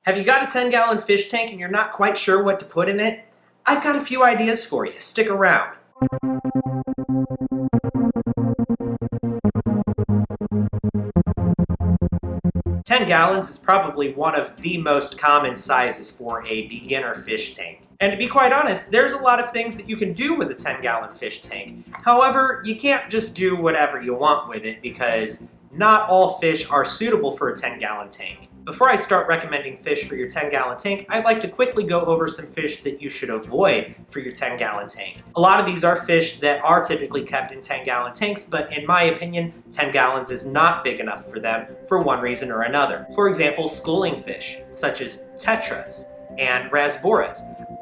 Have you got a 10-gallon fish tank and you're not quite sure what to put in it? I've got a few ideas for you. Stick around. "10 gallons is probably one of the most common sizes for a beginner fish tank. And to be quite honest, there's a lot of things that you can do with a 10-gallon fish tank. However, you can't just do whatever you want with it because not all fish are suitable for a 10-gallon tank. Before I start recommending fish for your 10-gallon tank, I'd like to quickly go over some fish that you should avoid for your 10-gallon tank. A lot of these are fish that are typically kept in 10-gallon tanks, but in my opinion, 10 gallons is not big enough for them for one reason or another. For example, schooling fish, such as tetras and rasboras.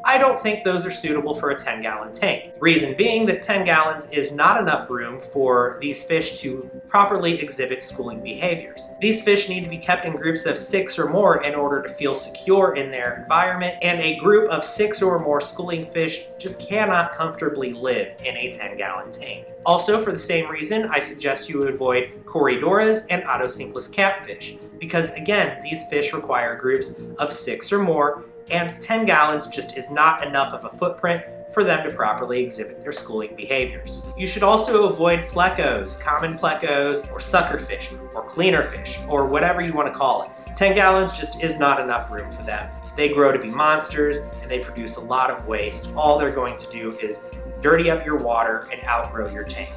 I don't think those are suitable for a 10-gallon tank. Reason being that 10 gallons is not enough room for these fish to properly exhibit schooling behaviors. These fish need to be kept in groups of 6 or more in order to feel secure in their environment, and a group of 6 or more schooling fish just cannot comfortably live in a 10-gallon tank. Also, for the same reason, I suggest you avoid Corydoras and Otos catfish, because again, these fish require groups of 6 or more, and 10 gallons just is not enough of a footprint for them to properly exhibit their schooling behaviors. You should also avoid plecos, common plecos, or suckerfish, or cleaner fish, or whatever you want to call it. 10 gallons just is not enough room for them. They grow to be monsters, and they produce a lot of waste. All they're going to do is dirty up your water and outgrow your tank.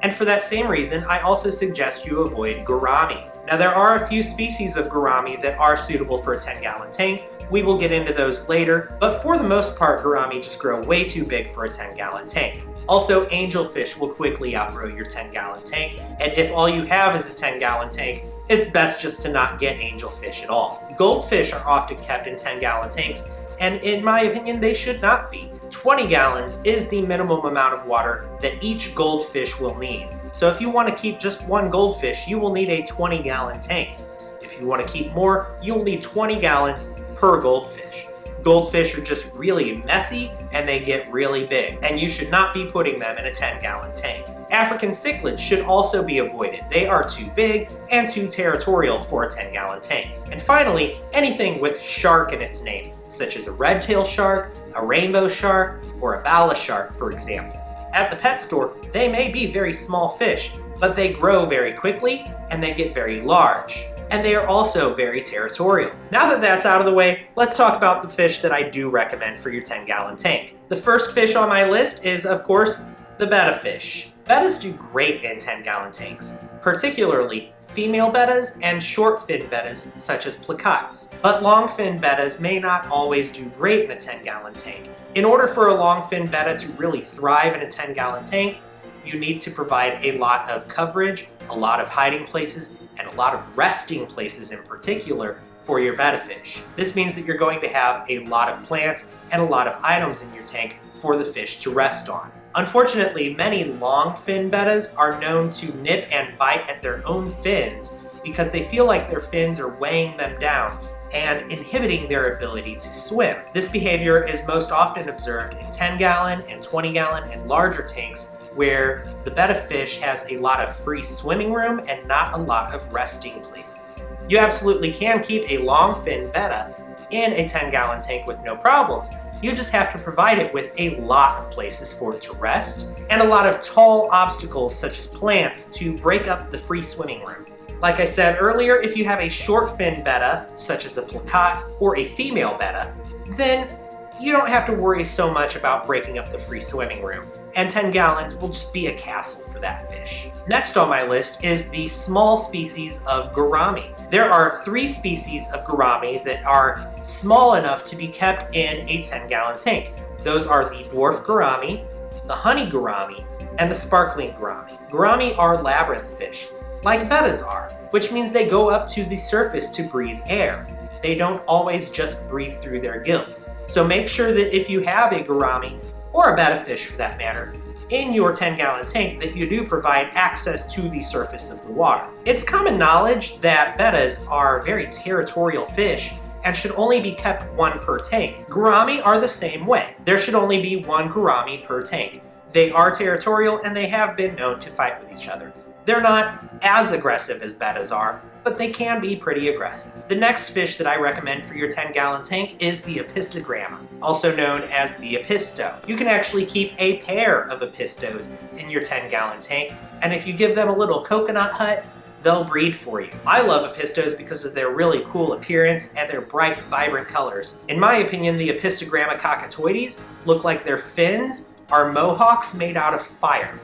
And for that same reason, I also suggest you avoid gourami. Now, there are a few species of gourami that are suitable for a 10-gallon tank. We will get into those later, but for the most part, gourami just grow way too big for a 10-gallon tank. Also, angelfish will quickly outgrow your 10-gallon tank, and if all you have is a 10-gallon tank, it's best just to not get angelfish at all. Goldfish are often kept in 10-gallon tanks, and in my opinion, they should not be. 20 gallons is the minimum amount of water that each goldfish will need. So if you want to keep just one goldfish, you will need a 20-gallon tank. If you want to keep more, you'll need 20 gallons per goldfish. Goldfish are just really messy and they get really big, and you should not be putting them in a 10-gallon tank. African cichlids should also be avoided. They are too big and too territorial for a 10-gallon tank. And finally, anything with shark in its name, such as a red-tailed shark, a rainbow shark, or a bala shark, for example. At the pet store, they may be very small fish, but they grow very quickly and they get very large. And they are also very territorial. Now that that's out of the way, let's talk about the fish that I do recommend for your 10-gallon tank. The first fish on my list is, of course, the betta fish. Bettas do great in 10-gallon tanks, particularly female bettas and short-fin bettas such as placottes. But long-fin bettas may not always do great in a 10-gallon tank. In order for a long-fin betta to really thrive in a 10-gallon tank, you need to provide a lot of coverage, a lot of hiding places, and a lot of resting places in particular for your betta fish. This means that you're going to have a lot of plants and a lot of items in your tank for the fish to rest on. Unfortunately, many long fin bettas are known to nip and bite at their own fins because they feel like their fins are weighing them down and inhibiting their ability to swim. This behavior is most often observed in 10-gallon and 20-gallon and larger tanks, where the betta fish has a lot of free swimming room and not a lot of resting places. You absolutely can keep a long fin betta in a 10-gallon tank with no problems. You just have to provide it with a lot of places for it to rest and a lot of tall obstacles such as plants to break up the free swimming room. Like I said earlier, if you have a short fin betta, such as a placotte or a female betta, then you don't have to worry so much about breaking up the free swimming room, and 10 gallons will just be a castle for that fish. Next on my list is the small species of gourami. There are 3 species of gourami that are small enough to be kept in a 10-gallon tank. Those are the dwarf gourami, the honey gourami, and the sparkling gourami. Gourami are labyrinth fish, like bettas are, which means they go up to the surface to breathe air. They don't always just breathe through their gills. So make sure that if you have a gourami, or a betta fish for that matter, in your 10-gallon tank, that you do provide access to the surface of the water. It's common knowledge that bettas are very territorial fish and should only be kept 1 per tank. Gourami are the same way. There should only be 1 gourami per tank. They are territorial and they have been known to fight with each other. They're not as aggressive as bettas are, but they can be pretty aggressive. The next fish that I recommend for your 10-gallon tank is the Apistogramma, also known as the Apisto. You can actually keep a pair of Apistos in your 10-gallon tank, and if you give them a little coconut hut, they'll breed for you. I love Apistos because of their really cool appearance and their bright, vibrant colors. In my opinion, the Apistogramma cockatoides look like their fins are mohawks made out of fire.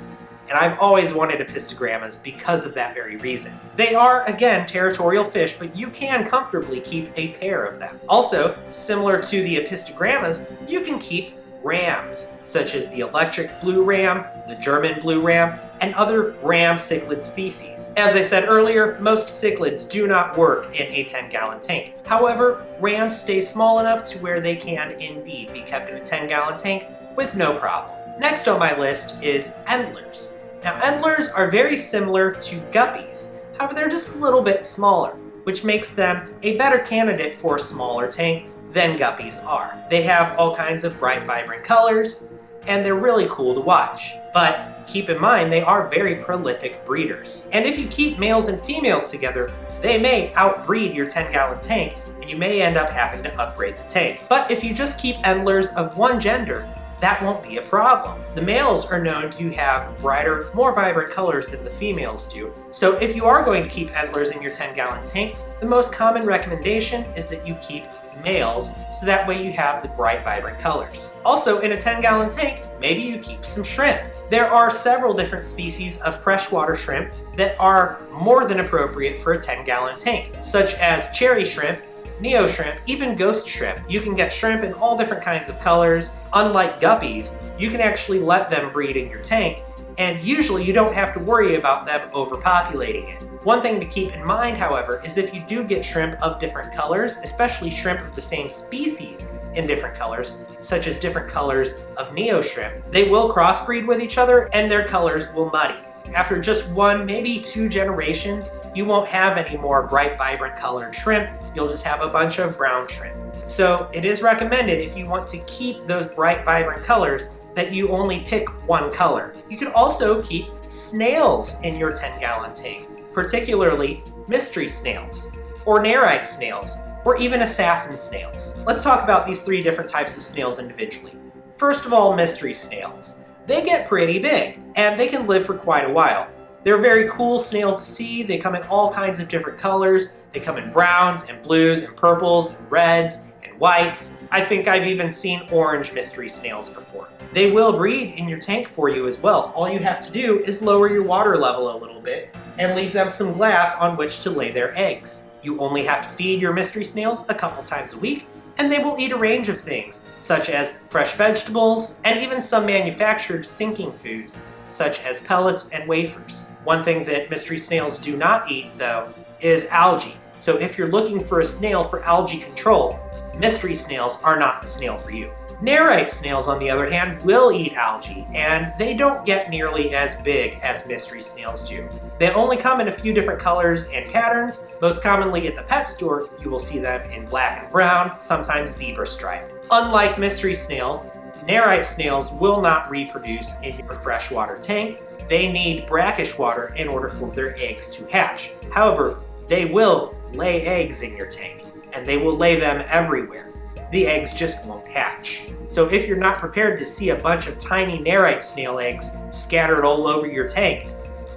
And I've always wanted Apistogrammas because of that very reason. They are, again, territorial fish, but you can comfortably keep a pair of them. Also, similar to the Apistogrammas, you can keep rams, such as the electric blue ram, the German blue ram, and other ram cichlid species. As I said earlier, most cichlids do not work in a 10-gallon tank. However, rams stay small enough to where they can indeed be kept in a 10-gallon tank with no problem. Next on my list is endlers. Now, endlers are very similar to guppies, however they're just a little bit smaller, which makes them a better candidate for a smaller tank than guppies are. They have all kinds of bright, vibrant colors, and they're really cool to watch. But keep in mind, they are very prolific breeders. And if you keep males and females together, they may outbreed your 10-gallon tank, and you may end up having to upgrade the tank. But if you just keep endlers of one gender, that won't be a problem. The males are known to have brighter, more vibrant colors than the females do. So if you are going to keep endlers in your 10-gallon tank, the most common recommendation is that you keep males, so that way you have the bright, vibrant colors. Also, in a 10-gallon tank, maybe you keep some shrimp. There are several different species of freshwater shrimp that are more than appropriate for a 10-gallon tank, such as cherry shrimp, neo shrimp, even ghost shrimp. You can get shrimp in all different kinds of colors. Unlike guppies, you can actually let them breed in your tank, and usually you don't have to worry about them overpopulating it. One thing to keep in mind, however, is if you do get shrimp of different colors, especially shrimp of the same species in different colors, such as different colors of neo shrimp, they will crossbreed with each other and their colors will muddy. After just one, maybe 2 generations, you won't have any more bright, vibrant colored shrimp. You'll just have a bunch of brown shrimp. So it is recommended, if you want to keep those bright, vibrant colors, that you only pick one color. You could also keep snails in your 10-gallon tank, particularly mystery snails, or Nerite snails, or even assassin snails. Let's talk about these 3 different types of snails individually. First of all, mystery snails. They get pretty big, and they can live for quite a while. They're a very cool snail to see. They come in all kinds of different colors. They come in browns and blues and purples and reds and whites. I think I've even seen orange mystery snails before. They will breed in your tank for you as well. All you have to do is lower your water level a little bit and leave them some glass on which to lay their eggs. You only have to feed your mystery snails a couple times a week, and they will eat a range of things, such as fresh vegetables and even some manufactured sinking foods, such as pellets and wafers. One thing that mystery snails do not eat, though, is algae. So if you're looking for a snail for algae control, mystery snails are not the snail for you. Nerite snails, on the other hand, will eat algae, and they don't get nearly as big as mystery snails do. They only come in a few different colors and patterns. Most commonly at the pet store, you will see them in black and brown, sometimes zebra striped. Unlike mystery snails, Nerite snails will not reproduce in your freshwater tank. They need brackish water in order for their eggs to hatch. However, they will lay eggs in your tank, and they will lay them everywhere. The eggs just won't hatch. So if you're not prepared to see a bunch of tiny Nerite snail eggs scattered all over your tank,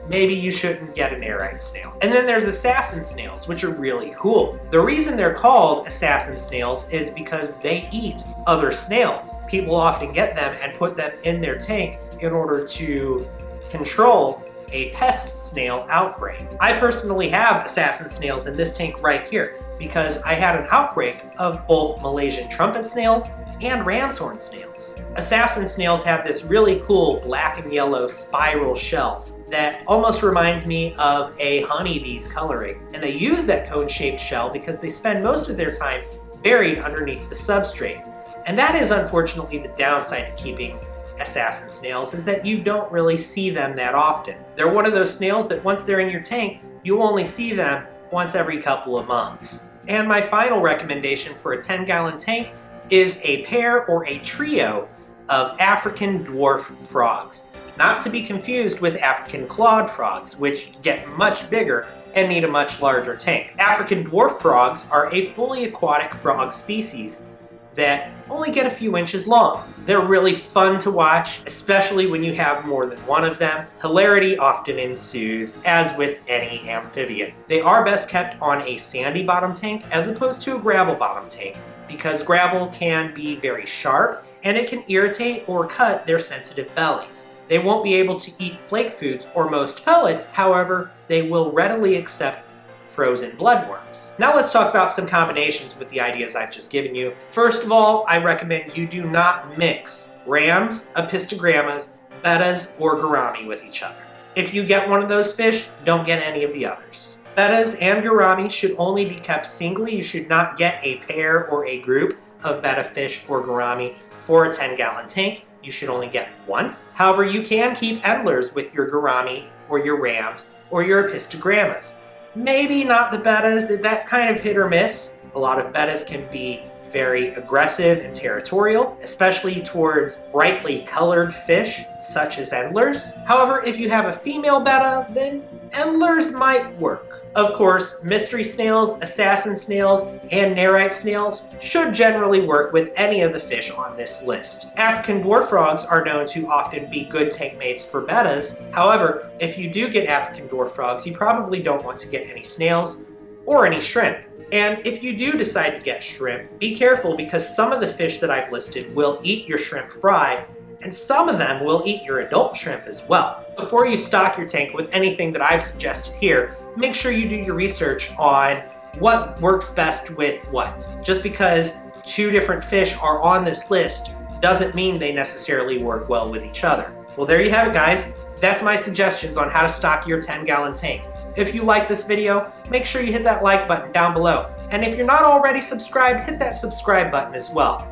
maybe you shouldn't get a Nerite snail. And then there's assassin snails, which are really cool. The reason they're called assassin snails is because they eat other snails. People often get them and put them in their tank in order to control a pest snail outbreak. I personally have assassin snails in this tank right here, because I had an outbreak of both Malaysian trumpet snails and ram's horn snails. Assassin snails have this really cool black and yellow spiral shell that almost reminds me of a honeybee's coloring. And they use that cone-shaped shell because they spend most of their time buried underneath the substrate. And that is unfortunately the downside to keeping assassin snails, is that you don't really see them that often. They're one of those snails that once they're in your tank, you only see them once every couple of months. And my final recommendation for a 10-gallon tank is a pair or a trio of African dwarf frogs. not to be confused with African clawed frogs, which get much bigger and need a much larger tank. African dwarf frogs are a fully aquatic frog species that only get a few inches long. They're really fun to watch, especially when you have more than one of them. Hilarity often ensues, as with any amphibian. They are best kept on a sandy bottom tank as opposed to a gravel bottom tank, because gravel can be very sharp and it can irritate or cut their sensitive bellies. They won't be able to eat flake foods or most pellets, however, they will readily accept frozen bloodworms. Now let's talk about some combinations with the ideas I've just given you. First of all, I recommend you do not mix rams, apistogrammas, bettas, or gourami with each other. If you get one of those fish, don't get any of the others. Bettas and gourami should only be kept singly. You should not get a pair or a group of betta fish or gourami for a 10-gallon tank. You should only get one. However, you can keep endlers with your gourami or your rams or your apistogrammas. Maybe not the bettas, that's kind of hit or miss. A lot of bettas can be very aggressive and territorial, especially towards brightly colored fish such as endlers. However, if you have a female betta, then endlers might work. Of course, mystery snails, assassin snails, and Nerite snails should generally work with any of the fish on this list. African dwarf frogs are known to often be good tank mates for bettas. However, if you do get African dwarf frogs, you probably don't want to get any snails or any shrimp. And if you do decide to get shrimp, be careful because some of the fish that I've listed will eat your shrimp fry, and some of them will eat your adult shrimp as well. Before you stock your tank with anything that I've suggested here, make sure you do your research on what works best with what. Just because two different fish are on this list doesn't mean they necessarily work well with each other. Well, there you have it, guys. That's my suggestions on how to stock your 10-gallon tank. If you like this video, make sure you hit that like button down below. And if you're not already subscribed, hit that subscribe button as well.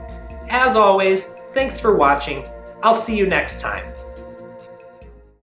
As always, thanks for watching. I'll see you next time.